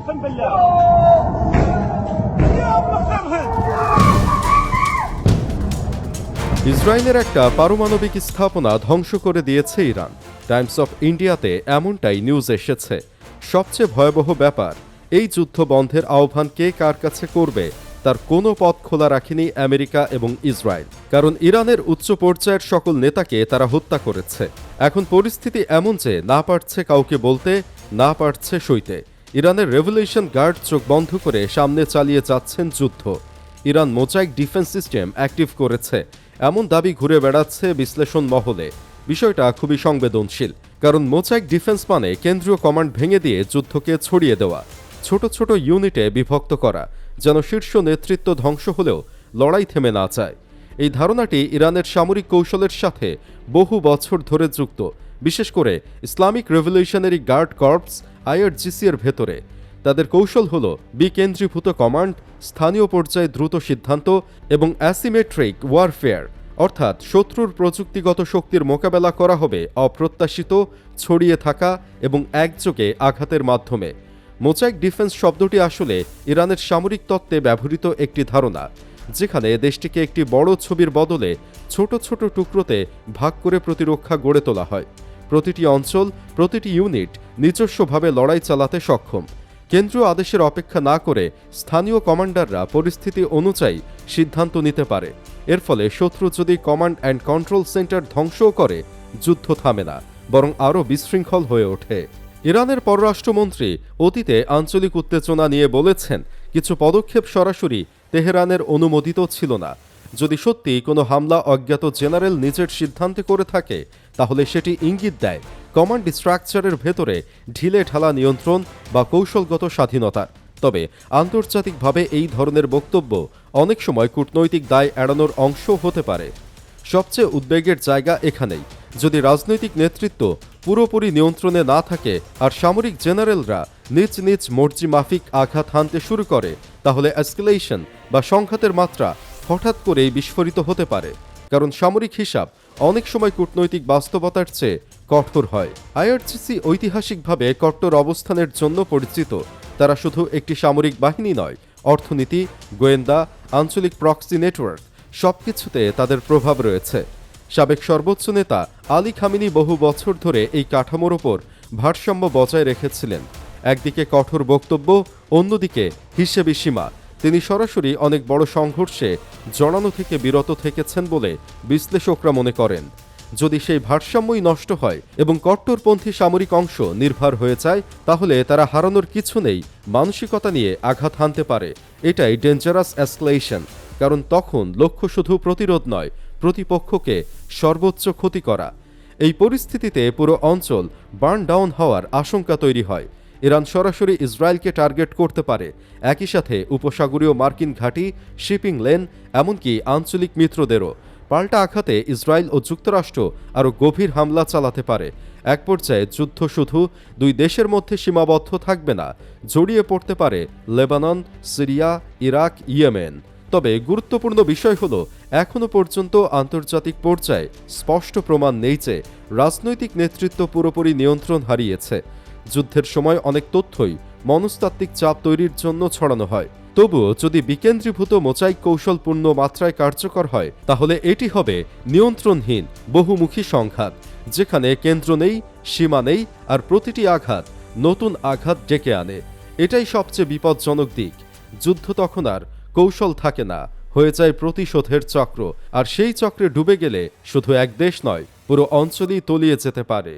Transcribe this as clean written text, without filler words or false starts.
اقسم بالله يا مخربهم ইসরায়েলের একটা পারমাণবিক স্থাপনা ধ্বংস করে দিয়েছে ইরান। টাইমস অফ ইন্ডিয়াতে এমনটাই নিউজ এসেছে। সবচেয়ে ভয়াবহ ব্যাপার, এই যুদ্ধ বন্ধের আহ্বান কে কার কাছে করবে তার কোনো পথ খোলা রাখেনি আমেরিকা এবং ইসরায়েল। কারণ ইরানের উচ্চ পর্যায়ের সকল নেতাকে তারা হত্যা করেছে। এখন পরিস্থিতি এমন যে না পারছে কাউকে বলতে, না পারছে সইতে। ইরানের রেভলিউশন গার্ড চোখ বন্ধ করে সামনে চালিয়ে যাচ্ছেন যুদ্ধ। Iran mosaic defence system active করেছে এমন দাবি ঘুরে বেড়াচ্ছে বিশ্লেষণ মহলে। বিষয়টা খুবই সংবেদনশীল, কারণ মোজাইক ডিফেন্স মানে কেন্দ্রীয় কমান্ড ভেঙে দিয়ে যুদ্ধকে ছড়িয়ে দেওয়া, ছোট ছোট ইউনিটে বিভক্ত করা, যেন শীর্ষ নেতৃত্ব ধ্বংস হলেও লড়াই থেমে না যায়। এই ধারণাটি ইরানের সামরিক কৌশলের সাথে বহু বছর ধরে যুক্ত, বিশেষ করে Islamic Revolutionary Guard Corps IRGC এর ভেতরে। তাদের কৌশল হল বিকেন্দ্রীভূত কমান্ড, স্থানীয় পর্যায়ে দ্রুত সিদ্ধান্ত এবং অ্যাসিমেট্রিক ওয়ারফেয়ার, অর্থাৎ শত্রুর প্রযুক্তিগত শক্তির মোকাবেলা করা হবে অপ্রত্যাশিত, ছড়িয়ে থাকা এবং একযোগে আঘাতের মাধ্যমে। মোজাইক ডিফেন্স শব্দটি আসলে ইরানের সামরিক তত্ত্বে ব্যবহৃত একটি ধারণা, যেখানে দেশটিকে একটি বড় ছবির বদলে ছোট ছোট টুকরোতে ভাগ করে প্রতিরক্ষা গড়ে তোলা হয়। প্রতিটি অঞ্চল, প্রতিটি ইউনিট নিজস্বভাবে লড়াই চালাতে সক্ষম। কেন্দ্রীয় আদেশের অপেক্ষা না করে স্থানীয় কমান্ডাররা পরিস্থিতি অনুযায়ী সিদ্ধান্ত নিতে পারে। এর ফলে শত্রু যদি কমান্ড অ্যান্ড কন্ট্রোল সেন্টার ধ্বংসও করে, যুদ্ধ থামে না, বরং আরও বিশৃঙ্খল হয়ে ওঠে। ইরানের পররাষ্ট্রমন্ত্রী অতীতে আঞ্চলিক উত্তেজনা নিয়ে বলেছেন, কিছু পদক্ষেপ সরাসরি তেহরানের অনুমোদিত ছিল না। যদি সত্যি কোনো হামলা অজ্ঞাত জেনারেল নিজের সিদ্ধান্তে করে থাকে, তাহলে সেটি ইঙ্গিত দেয় কমান্ড স্ট্রাকচারের ভেতরে ঢিলে ঢালা নিয়ন্ত্রণ বা কৌশলগত স্বাধীনতার। তবে আন্তর্জাতিকভাবে এই ধরনের বক্তব্য অনেক সময় কূটনৈতিক দায় এড়ানোর অংশ হতে পারে। সবচেয়ে উদ্বেগের জায়গা এখানেই। যদি রাজনৈতিক নেতৃত্ব পুরোপুরি নিয়ন্ত্রণে না থাকে আর সামরিক জেনারেলরা নিজ নিজ মর্জি মাফিক আঘাত হানতে শুরু করে, তাহলে এসকেলেশন বা সংঘাতের মাত্রা হঠাৎ করেই বিস্ফোরিত হতে পারে। কারণ সামরিক হিসাব অনেক সময় কূটনৈতিক বাস্তবতার চেয়ে কঠোর হয়। আইআরজিসি ঐতিহাসিকভাবে কট্টর অবস্থানের জন্য পরিচিত। তারা শুধু একটি সামরিক বাহিনী নয়, অর্থনীতি, গোয়েন্দা, আঞ্চলিক প্রক্সি নেটওয়ার্ক, সবকিছুতে তাদের প্রভাব রয়েছে। সাবেক সর্বোচ্চ নেতা আলী খামেনি বহু বছর ধরে এই কাঠামোর ওপর ভারসাম্য বজায় রেখেছিলেন। একদিকে কঠোর বক্তব্য, অন্যদিকে হিসেবি সীমা। তিনি সরাসরি অনেক বড় সংঘর্ষে জড়ানো থেকে বিরত থেকেছেন বলে বিশ্লেষকরা মনে করেন। যদি সেই ভারসাম্যই নষ্ট হয় এবং কট্টরপন্থী সামরিক অংশ নির্ভর হয়ে যায়, তাহলে তারা হারানোর কিছু নেই মানসিকতা নিয়ে আঘাত হানতে পারে। এটাই ডেঞ্জারাস এসকেলেশন, কারণ তখন লক্ষ্য শুধু প্রতিরোধ নয়, প্রতিপক্ষকে সর্বোচ্চ ক্ষতি করা। এই পরিস্থিতিতে পুরো অঞ্চল বার্ন ডাউন হওয়ার আশঙ্কা তৈরি হয়। ইরান সরাসরি ইসরায়েলকে টার্গেট করতে পারে, একই সাথে উপসাগরীয় মার্কিন ঘাঁটি, শিপিং লেন, এমনকি আঞ্চলিক মিত্রদেরও। পাল্টা আঘাতে ইসরায়েল ও যুক্তরাষ্ট্র আরও গভীর হামলা চালাতে পারে। এক পর্যায়ে যুদ্ধ শুধু দুই দেশের মধ্যে সীমাবদ্ধ থাকবে না, জড়িয়ে পড়তে পারে লেবানন, সিরিয়া, ইরাক, ইয়েমেন। তবে গুরুত্বপূর্ণ বিষয় হল, এখনও পর্যন্ত আন্তর্জাতিক পর্যায়ে স্পষ্ট প্রমাণ নেই যে রাজনৈতিক নেতৃত্ব পুরোপুরি নিয়ন্ত্রণ হারিয়েছে। যুদ্ধের সময় অনেক তথ্যই মনস্তাত্ত্বিক চাপ তৈরির জন্য ছড়ানো হয়। তবুও যদি বিকেন্দ্রীভূত মোজাইক কৌশল পূর্ণ মাত্রায় কার্যকর হয়, তাহলে এটি হবে নিয়ন্ত্রণহীন বহুমুখী সংঘাত, যেখানে কেন্দ্র নেই, সীমা নেই, আর প্রতিটি আঘাত নতুন আঘাত ডেকে আনে। এটাই সবচেয়ে বিপজ্জনক দিক। যুদ্ধ তখন আর কৌশল থাকে না, হয়ে যায় প্রতিশোধের চক্র। আর সেই চক্রে ডুবে গেলে শুধু এক দেশ নয়, পুরো অঞ্চলই তলিয়ে যেতে পারে।